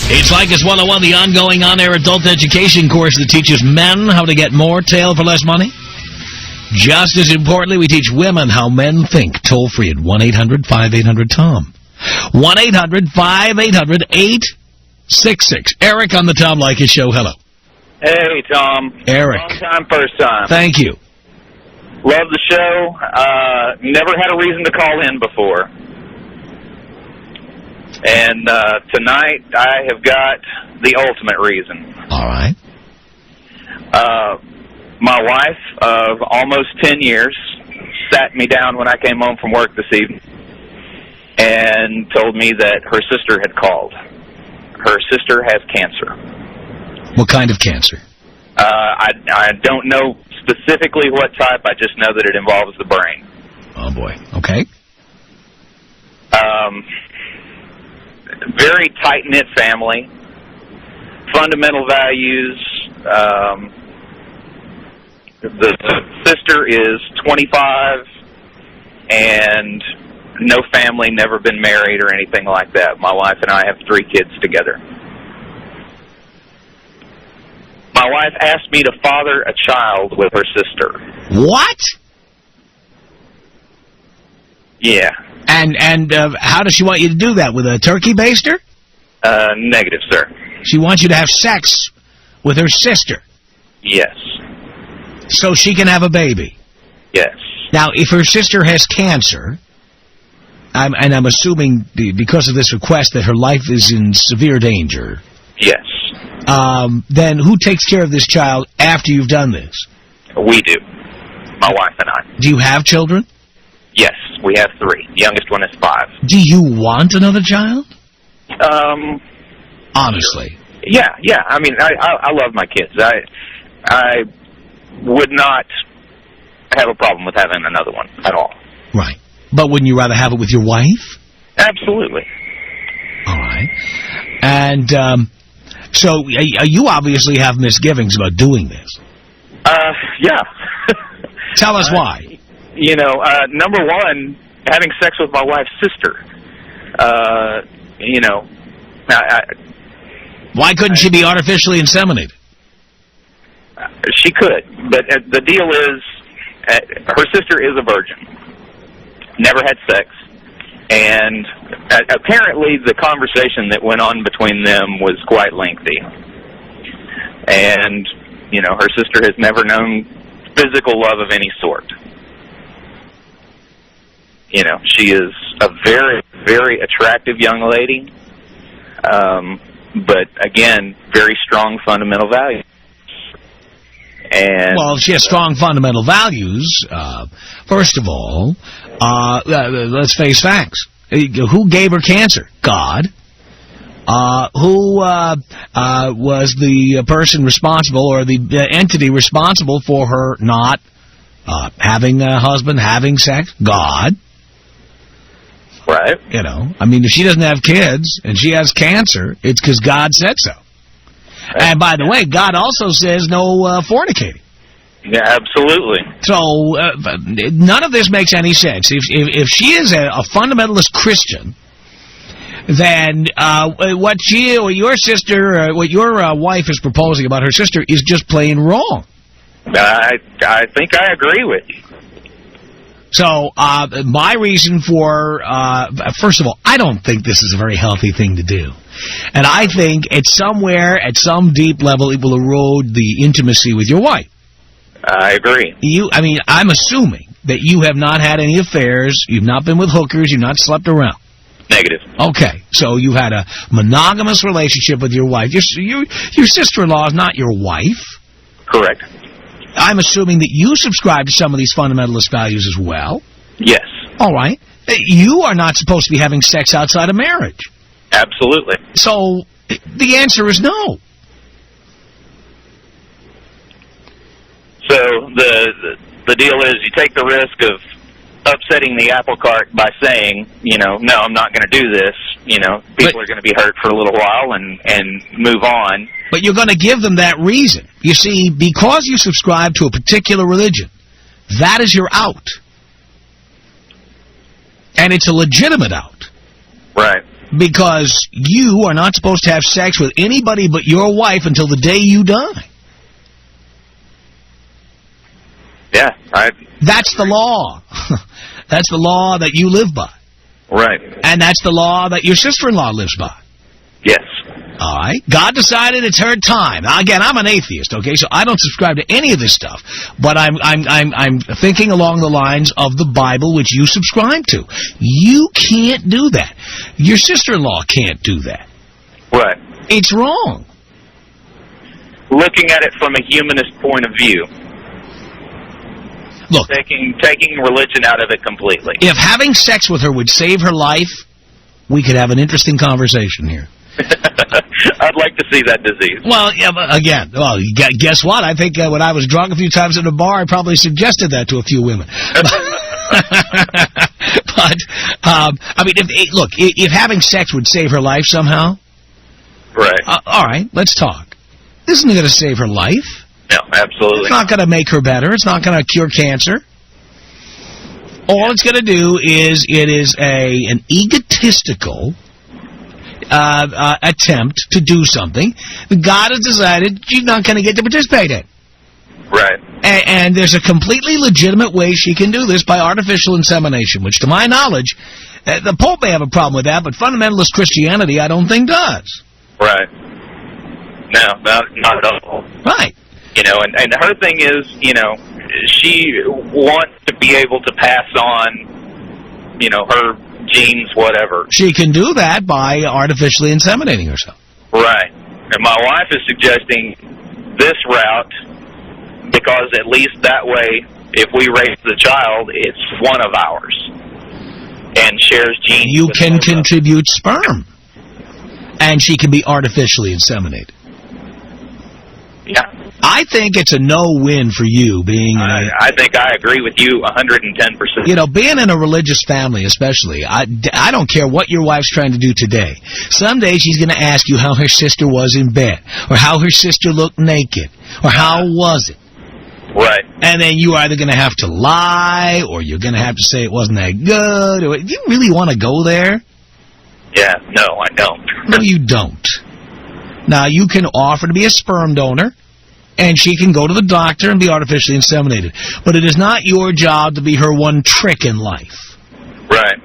It's Leykis 101, the ongoing on-air adult education course that teaches men how to get more tail for less money. Just as importantly, we teach women how men think. Toll free at 1-800-5800-TOM. 1-800-5800-866. Eric on the Tom Leykis Show. Hello. Hey, Tom. Eric. Long time, first time. Thank you. Love the show. Never had a reason to call in before. And tonight I have got the ultimate reason. All right. My wife of almost 10 years sat me down when I came home from work this evening and told me that her sister had called. Her sister has cancer. What kind of cancer? I don't know specifically what type. I just know that it involves the brain. Oh, boy. Okay. Very tight-knit family. Fundamental values. The sister is 25 and no family, never been married or anything like that. My wife and I have 3 kids together. My wife asked me to father a child with her sister. What? Yeah. And how does she want you to do that? With a turkey baster? Negative, sir. She wants you to have sex with her sister? Yes. So she can have a baby? Yes. Now, if her sister has cancer, and I'm assuming because of this request that her life is in severe danger. Yes. Then who takes care of this child after you've done this? We do. My wife and I. Do you have children? Yes, we have 3. The youngest one is 5. Do you want another child? Honestly. Yeah. I mean, I love my kids. I would not have a problem with having another one at all. Right. But wouldn't you rather have it with your wife? Absolutely. All right. And so you obviously have misgivings about doing this. Yeah. Tell us why. You know, number one, having sex with my wife's sister. You know, why couldn't she be artificially inseminated? She could, but the deal is, her sister is a virgin. Never had sex. And apparently the conversation that went on between them was quite lengthy. And, you know, her sister has never known physical love of any sort. You know, she is a very, very attractive young lady. But, again, very strong fundamental values. And, well, if she has strong fundamental values, first of all, let's face facts. Who gave her cancer? God. Who was the person responsible or the entity responsible for her not having a husband, having sex? God. Right. You know, I mean, if she doesn't have kids and she has cancer, it's because God said so. And by the way, God also says no fornicating. Yeah, absolutely. So none of this makes any sense. If she is a fundamentalist Christian, then what she or your sister, what your wife is proposing about her sister is just plain wrong. I think I agree with you. So my reason for, first of all, I don't think this is a very healthy thing to do. And I think at some deep level, it will erode the intimacy with your wife. I agree. I'm assuming that you have not had any affairs, you've not been with hookers, you've not slept around. Negative. Okay, so you've had a monogamous relationship with your wife. Your sister-in-law is not your wife. Correct. I'm assuming that you subscribe to some of these fundamentalist values as well. Yes. All right. You are not supposed to be having sex outside of marriage. Absolutely. So the answer is no. So the deal is you take the risk of upsetting the apple cart by saying, you know, no, I'm not going to do this. You know, people are going to be hurt for a little while and move on. But you're going to give them that reason. You see, because you subscribe to a particular religion, that is your out. And it's a legitimate out. Right. Because you are not supposed to have sex with anybody but your wife until the day you die. Yeah, That's the law. That's the law that you live by. Right. And that's the law that your sister-in-law lives by. Yes. All right. God decided it's her time. Now, again, I'm an atheist, okay, so I don't subscribe to any of this stuff. But I'm thinking along the lines of the Bible, which you subscribe to. You can't do that. Your sister-in-law can't do that. Right. It's wrong. Looking at it from a humanist point of view. Look, taking religion out of it completely. If having sex with her would save her life, we could have an interesting conversation here. I'd like to see that disease. Well, yeah, but again, guess what? I think when I was drunk a few times at a bar, I probably suggested that to a few women. But, I mean, if having sex would save her life somehow, right? All right, let's talk. This isn't going to save her life. No, absolutely. It's not going to make her better. It's not going to cure cancer. All it's going to do is an egotistical attempt to do something that God has decided she's not going to get to participate in. Right. And there's a completely legitimate way she can do this by artificial insemination, which, to my knowledge, the Pope may have a problem with that, but fundamentalist Christianity, I don't think does. Right. No, not at all. Right. You know, and her thing is, you know, she wants to be able to pass on, you know, her genes, whatever. She can do that by artificially inseminating herself. Right. And my wife is suggesting this route because at least that way, if we raise the child, it's one of ours and shares genes. You can contribute sperm, and she can be artificially inseminated. Yeah. I think it's a no-win for you being... I think I agree with you 110%. You know, being in a religious family especially, I don't care what your wife's trying to do today. Someday she's going to ask you how her sister was in bed, or how her sister looked naked, or how was it. Right. And then you're either going to have to lie, or you're going to have to say it wasn't that good. Or, do you really want to go there? Yeah, no, I don't. No, you don't. Now, you can offer to be a sperm donor, and she can go to the doctor and be artificially inseminated. But it is not your job to be her one trick in life. Right.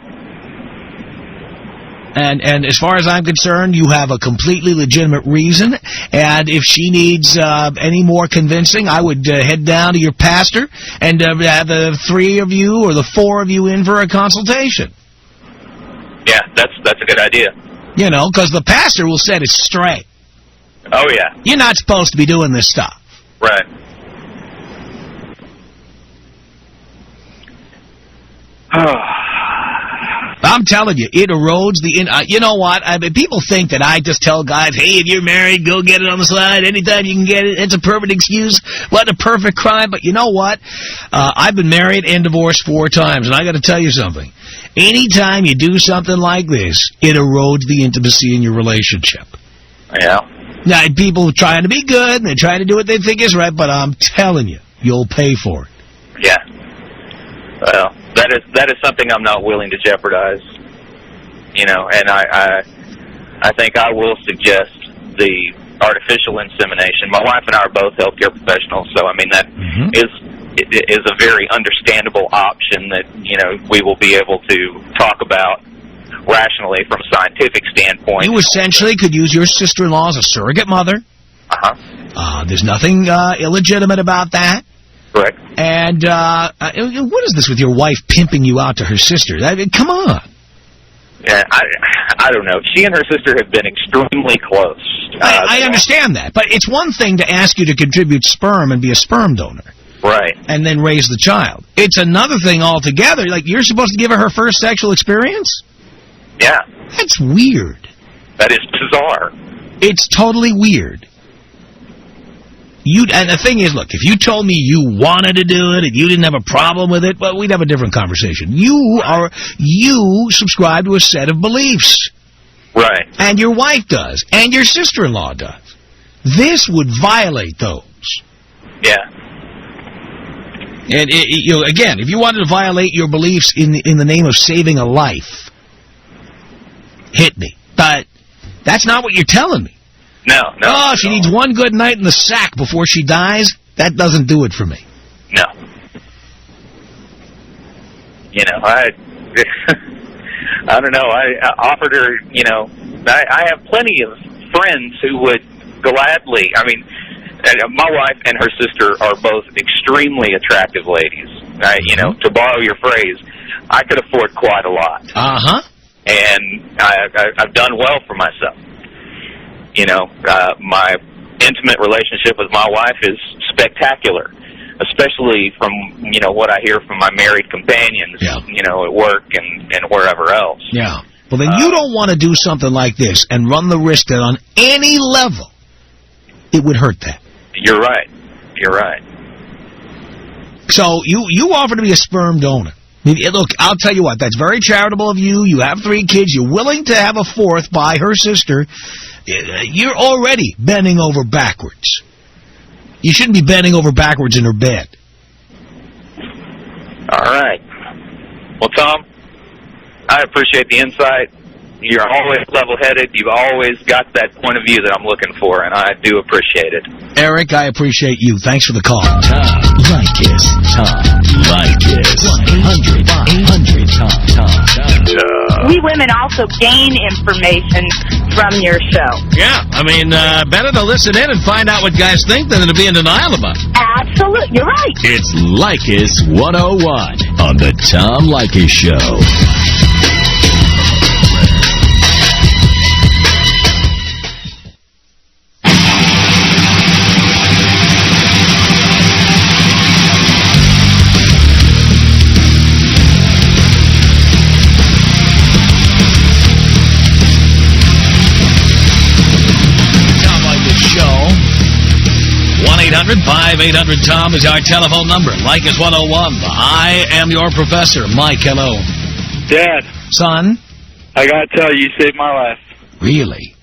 And as far as I'm concerned, you have a completely legitimate reason. And if she needs any more convincing, I would head down to your pastor and have the 3 of you or the 4 of you in for a consultation. Yeah, that's a good idea. You know, because the pastor will set it straight. Oh, yeah. You're not supposed to be doing this stuff. Right. I'm telling you, it erodes the... you know what? I mean, people think that I just tell guys, hey, if you're married, go get it on the side. Anytime you can get it, it's a perfect excuse. What a perfect crime. But you know what? I've been married and divorced 4 times, and I got to tell you something. Anytime you do something like this, it erodes the intimacy in your relationship. Yeah. Now, people are trying to be good, and they're trying to do what they think is right, but I'm telling you, you'll pay for it. Yeah. Well, that is something I'm not willing to jeopardize. You know, and I think I will suggest the artificial insemination. My wife and I are both healthcare professionals, so I mean that is a very understandable option that, you know, we will be able to talk about rationally from a scientific standpoint. You essentially could use your sister-in-law as a surrogate mother. There's nothing illegitimate about that. Correct. And what is this with your wife pimping you out to her sister? Come on. Yeah, I don't know. She and her sister have been extremely close. I understand that, but it's one thing to ask you to contribute sperm and be a sperm donor. Right. And then raise the child. It's another thing altogether. Like, you're supposed to give her first sexual experience? Yeah. That's weird. That is bizarre. It's totally weird. And the thing is, look, if you told me you wanted to do it and you didn't have a problem with it, well, we'd have a different conversation. You subscribe to a set of beliefs. Right. And your wife does. And your sister-in-law does. This would violate those. Yeah. And, you know, again, if you wanted to violate your beliefs in the name of saving a life, hit me. But that's not what you're telling me. No. Oh, she needs one good night in the sack before she dies? That doesn't do it for me. No. You know, I don't know. I offered her, you know, I have plenty of friends who would gladly, I mean, my wife and her sister are both extremely attractive ladies. You know, to borrow your phrase, I could afford quite a lot. Uh-huh. And I've done well for myself. You know, my intimate relationship with my wife is spectacular, especially from, you know, what I hear from my married companions, you know, at work and wherever else. Yeah. Well, then you don't want to do something like this and run the risk that on any level it would hurt that. You're right. You're right. So you offer to be a sperm donor. I mean, look, I'll tell you what, that's very charitable of you. You have 3 kids. You're willing to have a 4th by her sister. You're already bending over backwards. You shouldn't be bending over backwards in her bed. All right. Well, Tom, I appreciate the insight. You're always level-headed. You've always got that point of view that I'm looking for, and I do appreciate it. Eric, I appreciate you. Thanks for the call. Tom Leykis. Tom Leykis. 1-800-800-TOM. We women also gain information from your show. Yeah, I mean, better to listen in and find out what guys think than to be in denial about it. Absolutely, you're right. It's Leykis 101 on the Tom Leykis Show. Tom Leykis Show. 1-800-5800-TOM is our telephone number. Leykis 101. I am your professor. Mike, hello. Dad, Son? I gotta tell you, you saved my life. Really?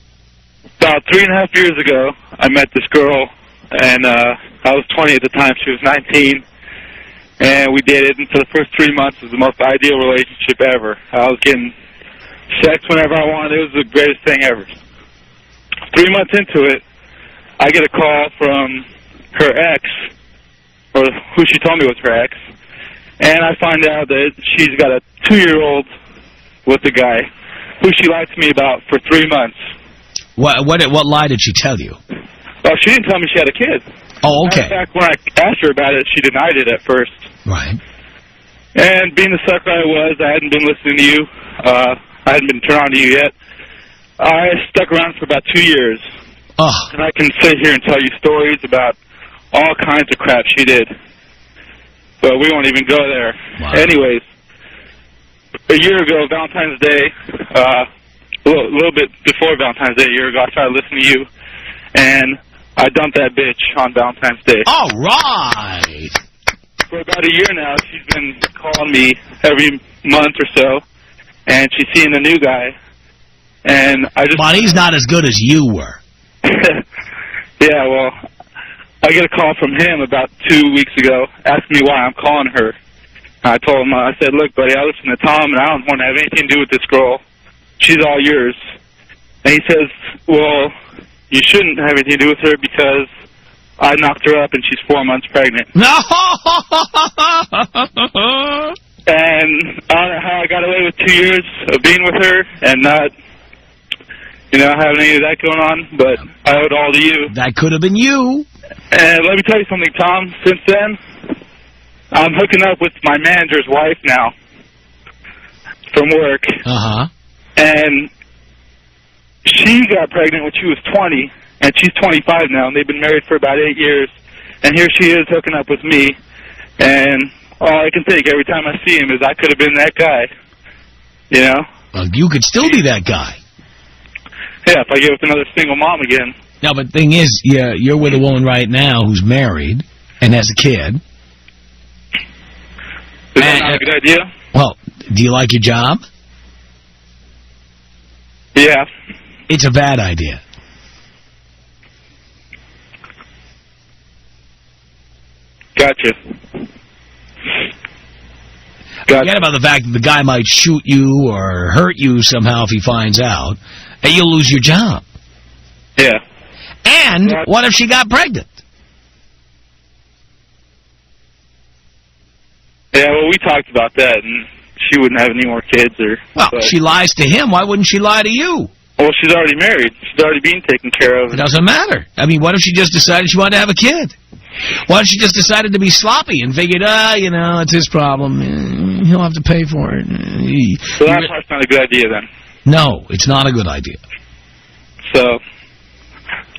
About 3.5 years ago, I met this girl, and I was 20 at the time. She was 19, and we dated, and for the first 3 months, it was the most ideal relationship ever. I was getting sex whenever I wanted. It was the greatest thing ever. 3 months into it, I get a call from her ex, or who she told me was her ex, and I find out that she's got a 2-year-old with the guy who she lied to me about for 3 months. What lie did she tell you? Well, she didn't tell me she had a kid. Oh, okay. In fact, when I asked her about it, she denied it at first. Right. And being the sucker I was, I hadn't been listening to you. I hadn't been turned on to you yet. I stuck around for about 2 years. Oh. And I can sit here and tell you stories about all kinds of crap she did. But we won't even go there. Wow. Anyways, a year ago, Valentine's Day, a little bit before Valentine's Day, a year ago, I started listening to you, and I dumped that bitch on Valentine's Day. All right. For about a year now, she's been calling me every month or so, and she's seeing a new guy. And I just... But he's not as good as you were. Yeah, well, I get a call from him about 2 weeks ago asking me why I'm calling her. I told him, I said, look, buddy, I listen to Tom, and I don't want to have anything to do with this girl. She's all yours. And he says, well, you shouldn't have anything to do with her because I knocked her up and she's 4 months pregnant. No! And I don't know how I got away with 2 years of being with her and not, you know, having any of that going on, but I owe it all to you. That could have been you. And let me tell you something, Tom. Since then, I'm hooking up with my manager's wife now from work. Uh-huh. And she got pregnant when she was 20, and she's 25 now, and they've been married for about 8 years. And here she is hooking up with me, and all I can think every time I see him is I could have been that guy, you know? Well, you could still be that guy. Yeah, if I get with another single mom again. No, but the thing is, you're with a woman right now who's married and has a kid. Is that not a good idea? Well, do you like your job? Yeah. It's a bad idea. Gotcha. Forget about the fact that the guy might shoot you or hurt you somehow if he finds out, and you'll lose your job. Yeah. And what if she got pregnant? Yeah, well, we talked about that, and she wouldn't have any more kids. Well, she lies to him. Why wouldn't she lie to you? Well, she's already married. She's already being taken care of. It doesn't matter. I mean, what if she just decided she wanted to have a kid? What if she just decided to be sloppy and figured, it's his problem. He'll have to pay for it. So that's not a good idea, then? No, it's not a good idea. So,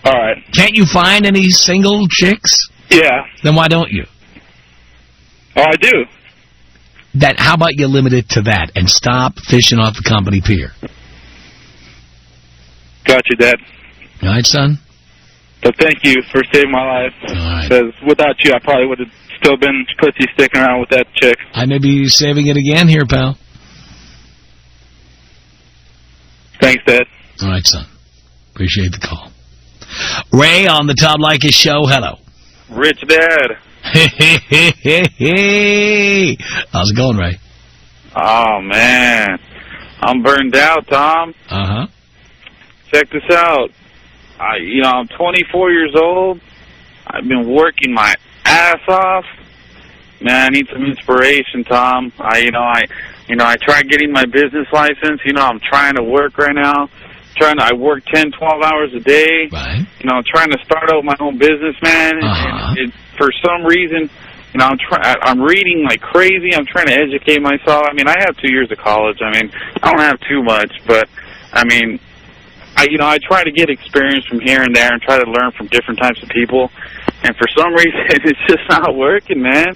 all right. Can't you find any single chicks? Yeah. Then why don't you? Oh, I do. How about you limit it to that and stop fishing off the company pier? Got you, Dad. All right, son? But thank you for saving my life. All right. Because without you, I probably would have still been pussy sticking around with that chick. I may be saving it again here, pal. Thanks, Dad. All right, son. Appreciate the call. Ray on the Tom Leykis show. Hello. Rich Dad. Hey. How's it going, Ray? Oh, man. I'm burned out, Tom. Uh-huh. Check this out. I'm 24 years old. I've been working my ass off. Man, I need some inspiration, Tom. I tried getting my business license. I'm trying to work right now. I work 10, 12 hours a day. Right. Trying to start out my own business, man. Uh-huh. And for some reason, I'm reading like crazy. I'm trying to educate myself. I mean, I have 2 years of college. I mean, I don't have too much, but I mean, I try to get experience from here and there and try to learn from different types of people. And for some reason, it's just not working, man.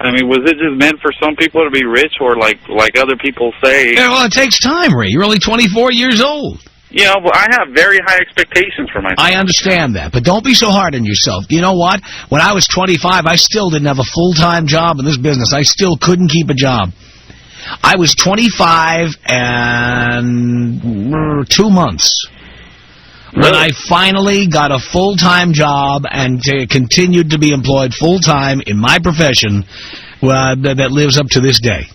I mean, was it just meant for some people to be rich, or like other people say? Yeah, well, it takes time, Ray. You're only 24 years old. But I have very high expectations for myself. I understand that, but don't be so hard on yourself. You know what? When I was 25, I still didn't have a full-time job in this business. I still couldn't keep a job. I was 25 and 2 months. Really? When I finally got a full-time job and continued to be employed full-time in my profession that lives up to this day.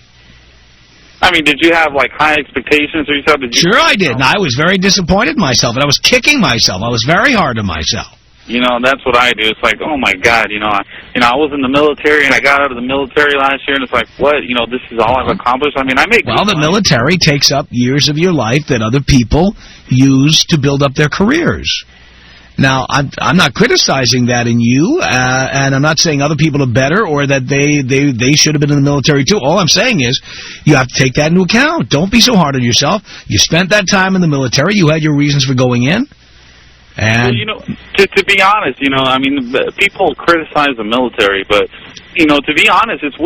I mean, did you have, like, high expectations? Or Sure I did, and I was very disappointed in myself, and I was kicking myself. I was very hard on myself. That's what I do. It's like, oh, my God, I was in the military, and I got out of the military last year, and it's like, what? This is all I've accomplished? I mean, I make Well, the military takes up years of your life that other people use to build up their careers. Now, I'm not criticizing that in you, and I'm not saying other people are better or that they should have been in the military too. All I'm saying is you have to take that into account. Don't be so hard on yourself. You spent that time in the military. You had your reasons for going in. And well, to be honest, I mean, people criticize the military, but to be honest, it's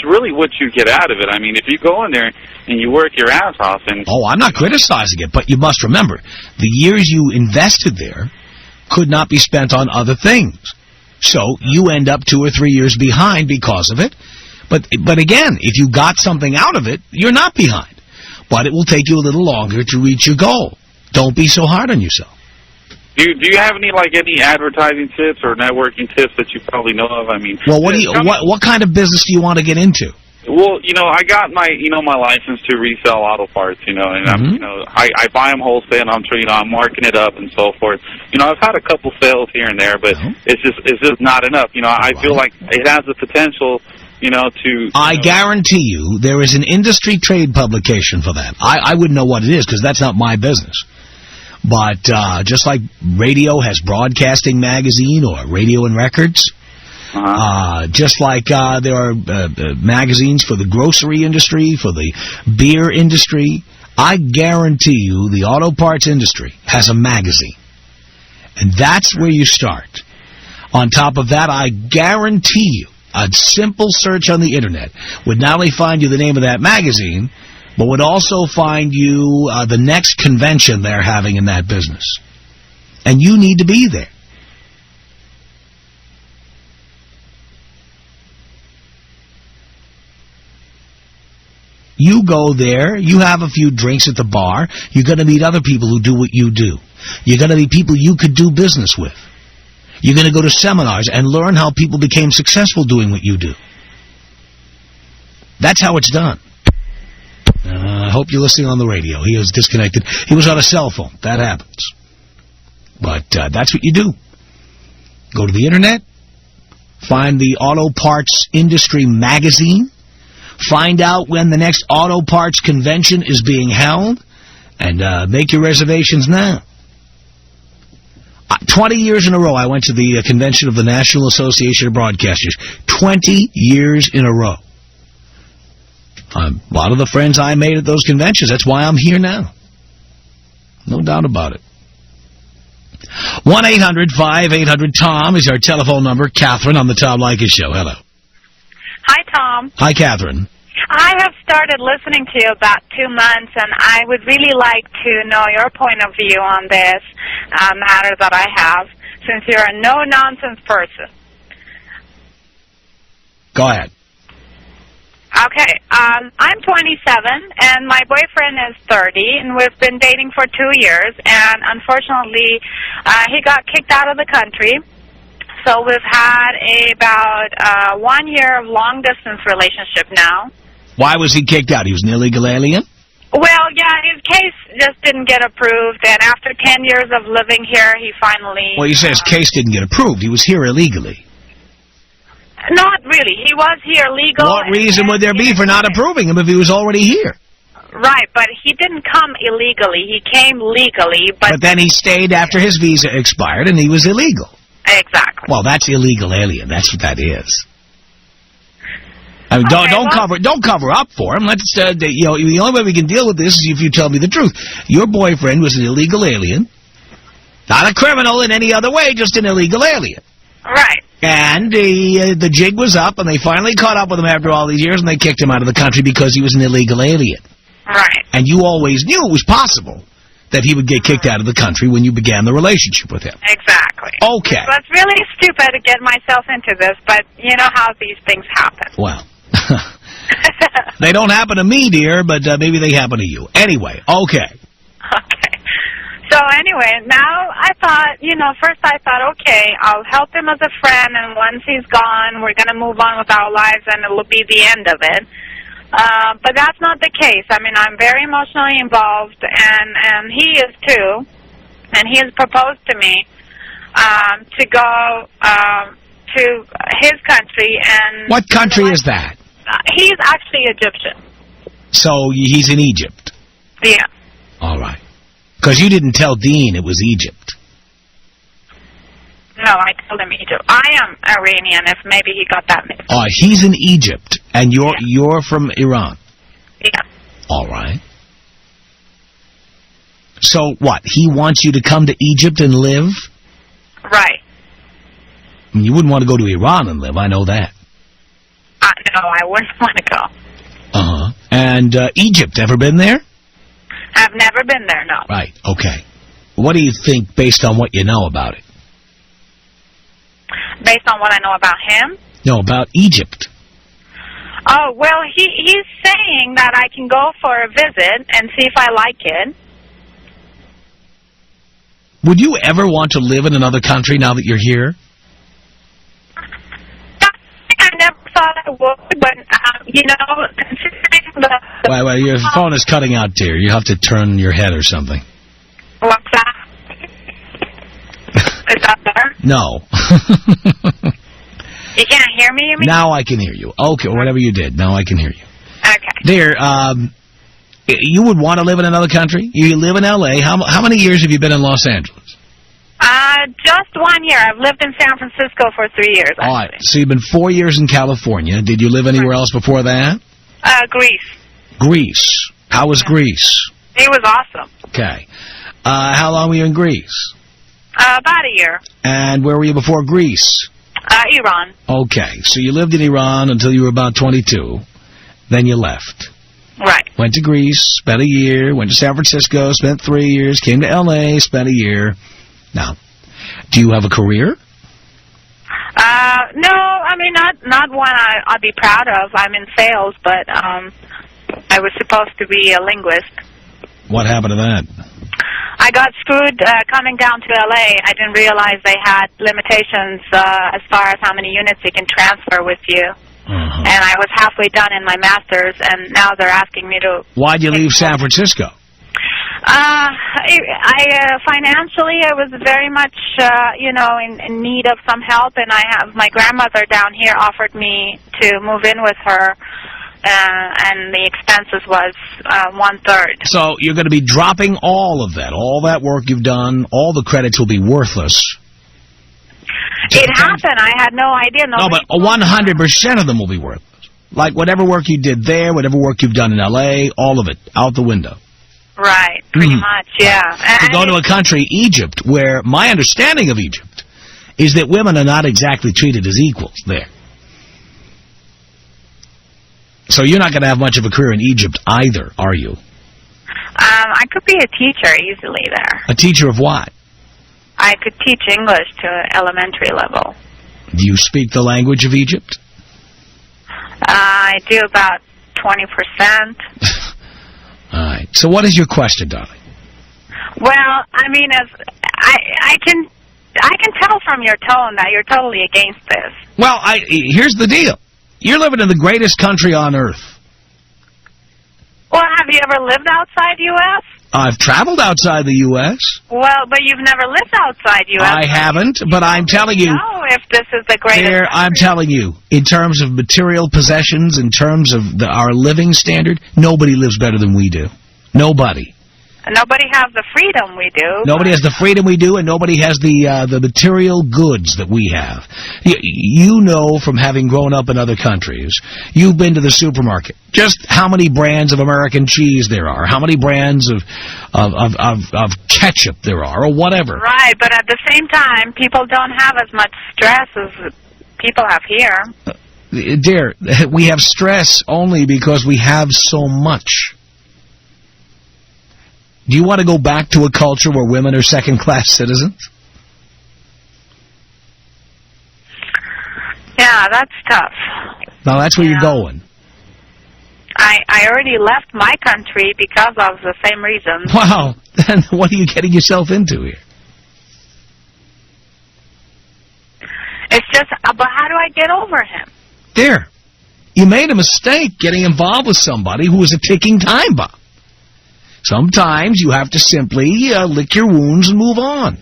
really what you get out of it. I mean, if you go in there and you work your ass off, and I'm not criticizing it, but you must remember the years you invested there could not be spent on other things. So you end up 2 or 3 years behind because of it. But again, if you got something out of it, you're not behind. But it will take you a little longer to reach your goal. Don't be so hard on yourself. Do you have any advertising tips or networking tips that you probably know of? I mean, well, what kind of business do you want to get into? Well, I got my my license to resell auto parts, and I buy them wholesale, and I'm marking it up and so forth. I've had a couple sales here and there, but it's just not enough. I feel like it has the potential. I guarantee you there is an industry trade publication for that. I wouldn't know what it is because that's not my business. But just like radio has Broadcasting Magazine or Radio and Records, just like there are magazines for the grocery industry, for the beer industry, I guarantee you the auto parts industry has a magazine. And that's where you start. On top of that, I guarantee you a simple search on the Internet would not only find you the name of that magazine, but would also find you the next convention they're having in that business. And you need to be there. You go there, you have a few drinks at the bar, you're going to meet other people who do what you do. You're going to meet people you could do business with. You're going to go to seminars and learn how people became successful doing what you do. That's how it's done. I hope you're listening on the radio. He was disconnected. He was on a cell phone. That happens. But that's what you do. Go to the Internet. Find the Auto Parts Industry magazine. Find out when the next Auto Parts convention is being held. And make your reservations now. 20 years in a row, I went to the convention of the National Association of Broadcasters. 20 years in a row. A lot of the friends I made at those conventions, that's why I'm here now. No doubt about it. 1-800-5800-TOM is our telephone number. Catherine on the Tom Leykis Show. Hello. Hi, Tom. Hi, Catherine. I have started listening to you about 2 months, and I would really like to know your point of view on this matter that I have, since you're a no-nonsense person. Go ahead. Okay, I'm 27, and my boyfriend is 30, and we've been dating for 2 years, and unfortunately, he got kicked out of the country. So we've had about 1 year of long-distance relationship now. Why was he kicked out? He was an illegal alien? Well, yeah, his case just didn't get approved, and after 10 years of living here, he finally... Well, you say his case didn't get approved. He was here illegally. Not really. He was here legal. What reason would there be for not approving him if he was already here? Right, but he didn't come illegally. He came legally, but then he stayed after his visa expired, and he was illegal. Exactly. Well, that's illegal alien. That's what that is. I mean, Okay, don't cover up for him. Let's the only way we can deal with this is if you tell me the truth. Your boyfriend was an illegal alien, not a criminal in any other way, just an illegal alien. Right. And the jig was up, and they finally caught up with him after all these years, and they kicked him out of the country because he was an illegal alien. Right. And you always knew it was possible that he would get kicked out of the country when you began the relationship with him. Exactly. Okay. So it's really stupid to get myself into this, but you know how these things happen. Well, they don't happen to me, dear, but maybe they happen to you. Anyway, okay. Okay. So anyway, now I thought, first I thought, okay, I'll help him as a friend, and once he's gone, we're going to move on with our lives, and it will be the end of it. But that's not the case. I mean, I'm very emotionally involved, and he is too. And he has proposed to me to go to his country. And what country is that? He's actually Egyptian. So he's in Egypt? Yeah. All right. Because you didn't tell Dean it was Egypt. No, I told him Egypt. I am Iranian, if maybe he got that mixed. Oh, he's in Egypt, and you're from Iran. Yeah. All right. So what? He wants you to come to Egypt and live? Right. I mean, you wouldn't want to go to Iran and live. I know that. No, I wouldn't want to go. Uh-huh. And Egypt, ever been there? I've never been there, no. Right. Okay. What do you think based on what you know about it? Based on what I know about him? No, about Egypt. Oh, well, he's saying that I can go for a visit and see if I like it. Would you ever want to live in another country now that you're here? I never thought I would, but, considering the... Well, your phone is cutting out, dear. You have to turn your head or something. What's that? Is that better? No. You can't hear me, you mean? Now I can hear you. Okay, whatever you did. Now I can hear you. Okay. Dear, you would want to live in another country? You live in L.A. How many years have you been in Los Angeles? Just 1 year. I've lived in San Francisco for 3 years, actually. All right, so you've been 4 years in California. Did you live anywhere else before that? Greece. Greece. How was Greece? It was awesome. Okay. How long were you in Greece? About a year. And where were you before Greece? Iran. Okay, so you lived in Iran until you were about 22. Then you left. Right. Went to Greece, spent a year, went to San Francisco, spent 3 years, came to L.A., spent a year. Now, do you have a career? No, I mean, not one I'd be proud of. I'm in sales, but I was supposed to be a linguist. What happened to that? I got screwed coming down to L.A. I didn't realize they had limitations as far as how many units you can transfer with you. And I was halfway done in my master's, and now they're asking me to... Why'd you leave San Francisco? Financially, I was very much, in need of some help, and I have my grandmother down here offered me to move in with her, and the expenses was 1/3. So you're going to be dropping all of that, all that work you've done, all the credits will be worthless. It happened. I had no idea. No, but 100% of them will be worthless. Like whatever work you did there, whatever work you've done in L.A., all of it, out the window. Right, pretty much, yeah. To go to a country, Egypt, where my understanding of Egypt is that women are not exactly treated as equals there. So you're not going to have much of a career in Egypt either, are you? I could be a teacher easily there. A teacher of what? I could teach English to elementary level. Do you speak the language of Egypt? I do about 20%. All right. So what is your question, darling? Well, I mean, I can tell from your tone that you're totally against this. Well, here's the deal. You're living in the greatest country on earth. Well, have you ever lived outside U.S.? I've traveled outside the U.S. Well, but you've never lived outside U.S. I haven't, but I'm telling you. No, if this is the greatest country. I'm telling you, in terms of material possessions, in terms of our living standard, nobody lives better than we do. Nobody. Nobody has the freedom we do. Nobody has the freedom we do, and nobody has the material goods that we have. You know from having grown up in other countries, you've been to the supermarket, just how many brands of American cheese there are, how many brands of ketchup there are, or whatever. Right, but at the same time, people don't have as much stress as people have here. Dear, we have stress only because we have so much. Do you want to go back to a culture where women are second-class citizens? Yeah, that's tough. Now, that's where you're going. I already left my country because of the same reasons. Wow. Then what are you getting yourself into here? It's just, but how do I get over him? There. You made a mistake getting involved with somebody who was a ticking time bomb. Sometimes you have to simply lick your wounds and move on.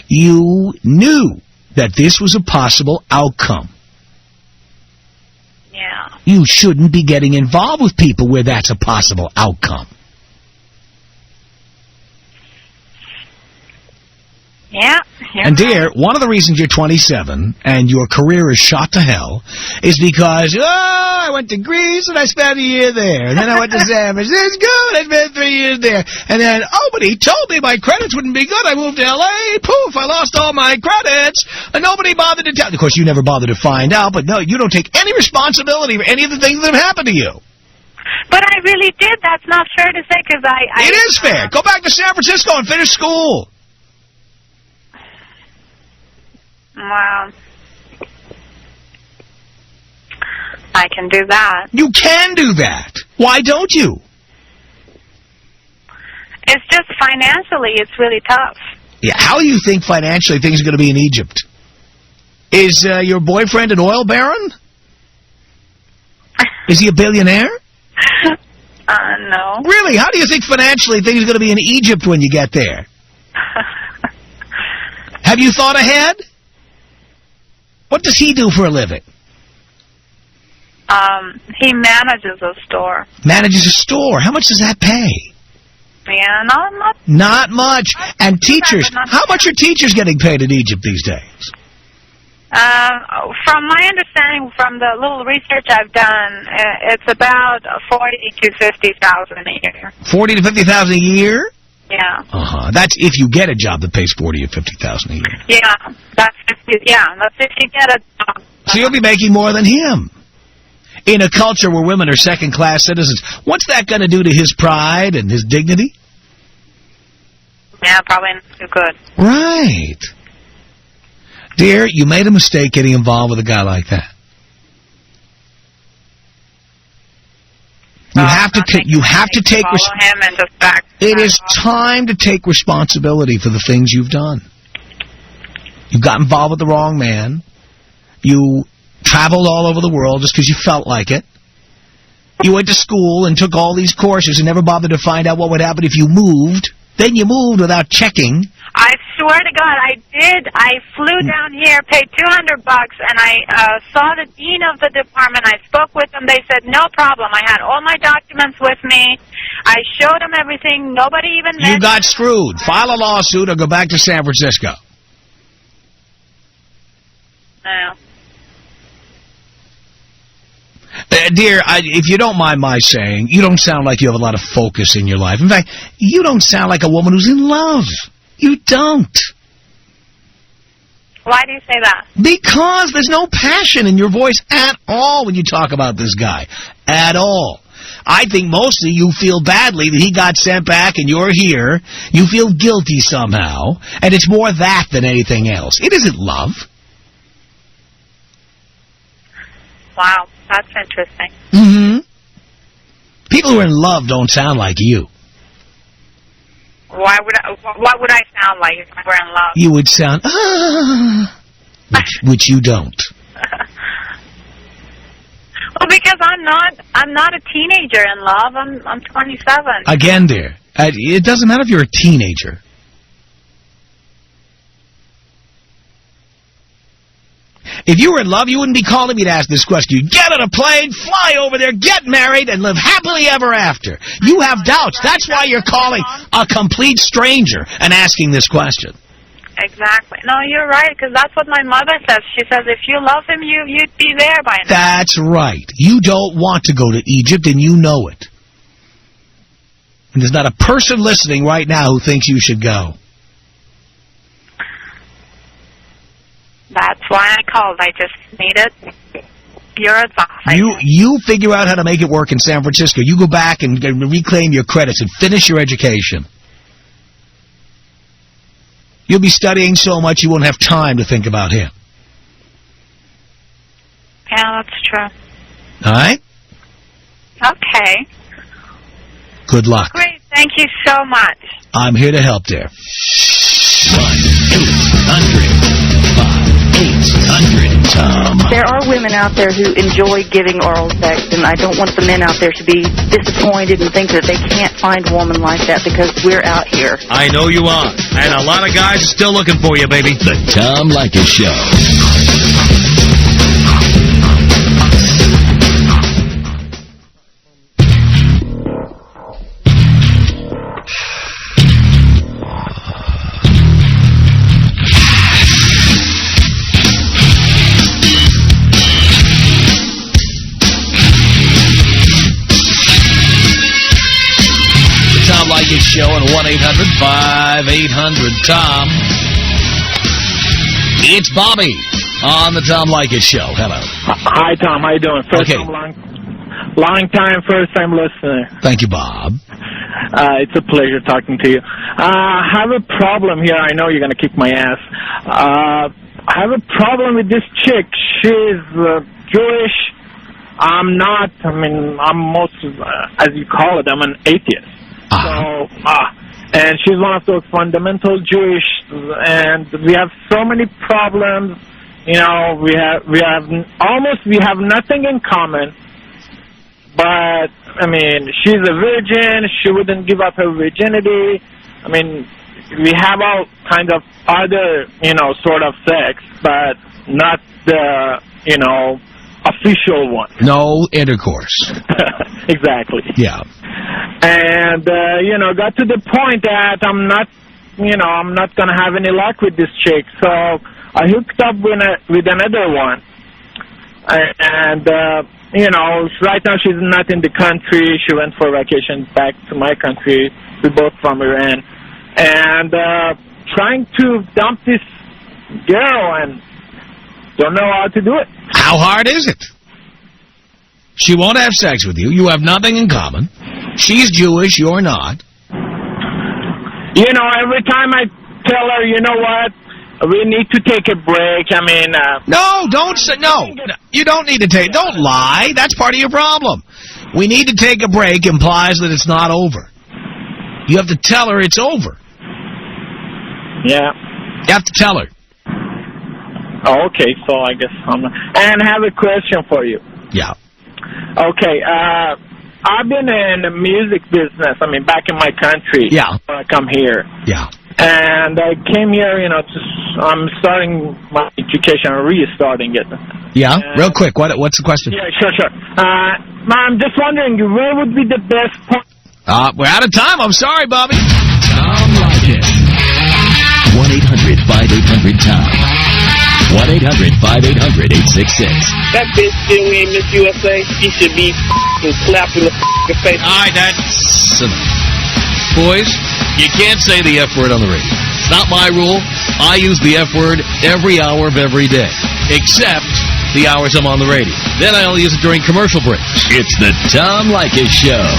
You knew that this was a possible outcome. Yeah. You shouldn't be getting involved with people where that's a possible outcome. Yeah. And dear, one of the reasons you're 27 and your career is shot to hell is because, I went to Greece and I spent a year there. And then I went to San Francisco and I spent 3 years there. And then, but he told me my credits wouldn't be good. I moved to L.A. Poof, I lost all my credits. And nobody bothered to tell. Of course, you never bothered to find out. But no, you don't take any responsibility for any of the things that have happened to you. But I really did. That's not fair to say because It is fair. Go back to San Francisco and finish school. Well, I can do that. You can do that. Why don't you? It's just financially, it's really tough. Yeah, how do you think financially things are going to be in Egypt? Is your boyfriend an oil baron? Is he a billionaire? No. Really? How do you think financially things are going to be in Egypt when you get there? Have you thought ahead? What does he do for a living? He manages a store. Manages a store. How much does that pay? Yeah, not much. Not much. And teachers, how much are teachers getting paid in Egypt these days? From my understanding, from the little research I've done, it's about 40 to 50,000 a year. 40 to 50,000 a year? Yeah. That's if you get a job that pays 40 or 50,000 a year. Yeah, that's if you get a job. So you'll be making more than him. In a culture where women are second-class citizens, what's that going to do to his pride and his dignity? Yeah, probably not too good. Right. Dear, you made a mistake getting involved with a guy like that. You have to take It is time to take responsibility for the things you've done. You got involved with the wrong man. You traveled all over the world just because you felt like it. You went to school and took all these courses and never bothered to find out what would happen if you moved. Then you moved without checking. I swear to God, I did. I flew down here, paid $200, and I saw the dean of the department. I spoke with them. They said, no problem. I had all my documents with me. I showed them everything. Nobody even mentioned. You got screwed. File a lawsuit or go back to San Francisco. No. Dear, if you don't mind my saying, you don't sound like you have a lot of focus in your life. In fact, you don't sound like a woman who's in love. You don't. Why do you say that? Because there's no passion in your voice at all when you talk about this guy. At all. I think mostly you feel badly that he got sent back and you're here. You feel guilty somehow. And it's more that than anything else. It isn't love. Wow, that's interesting. Mm-hmm. People who are in love don't sound like you. What would I sound like if I were in love? You would sound, which you don't. Well, because I'm not a teenager in love. I'm 27. Again, dear, it doesn't matter if you're a teenager. If you were in love, you wouldn't be calling me to ask this question. You'd get on a plane, fly over there, get married, and live happily ever after. You have doubts. That's why you're calling a complete stranger and asking this question. Exactly. No, you're right, because that's what my mother says. She says if you love him, you'd be there by now. That's right. You don't want to go to Egypt, and you know it. And there's not a person listening right now who thinks you should go. That's why I called. I just needed your advice. You figure out how to make it work in San Francisco. You go back and reclaim your credits and finish your education. You'll be studying so much you won't have time to think about him. Yeah, that's true. All right? Okay. Good luck. Great. Thank you so much. I'm here to help, dear. 1-800-5800-TOM. There are women out there who enjoy giving oral sex, and I don't want the men out there to be disappointed and think that they can't find a woman like that because we're out here. I know you are. And a lot of guys are still looking for you, baby. The Tom Leykis Show. Leykis Show at 1-800-5800-TOM. It's Bobby on the Tom Leykis Show. Hello. Hi, Tom. How you doing? Long time, first time listener. Thank you, Bob. It's a pleasure talking to you. I have a problem here. I know you're going to kick my ass. I have a problem with this chick. She's Jewish. I'm not. I mean, I'm most, as you call it, I'm an atheist. So, and she's one of those fundamental Jewish, and we have so many problems. You know, we have nothing in common. But I mean, she's a virgin. She wouldn't give up her virginity. I mean, we have all kind of other, sort of sex, but not the, official one. No intercourse. Exactly. Yeah. And, got to the point that I'm not going to have any luck with this chick. So I hooked up with another one. And, right now she's not in the country. She went for vacation back to my country. We're both from Iran. And trying to dump this girl and don't know how to do it. How hard is it? She won't have sex with you. You have nothing in common. She's Jewish. You're not. Every time I tell her, you know what, we need to take a break. I mean... No, don't say... No, you don't need to take... Don't lie. That's part of your problem. We need to take a break implies that it's not over. You have to tell her it's over. Yeah. You have to tell her. Oh, okay, so I guess I'm not. And I have a question for you. Yeah. Okay, I've been in the music business, back in my country. Yeah. When I come here. Yeah. And I came here, I'm starting my education, restarting it. Yeah, real quick, what's the question? Yeah, sure. I'm just wondering, where would be the best point? We're out of time. I'm sorry, Bobby. Tom Leykis. 1-800-5800-TOM. 1-800-5800-866. That bitch still ain't Miss USA. She should be slapped in the face. All right, that's boys, you can't say the F word on the radio. It's not my rule. I use the F word every hour of every day, except the hours I'm on the radio. Then I only use it during commercial breaks. It's the Tom Leykis Show.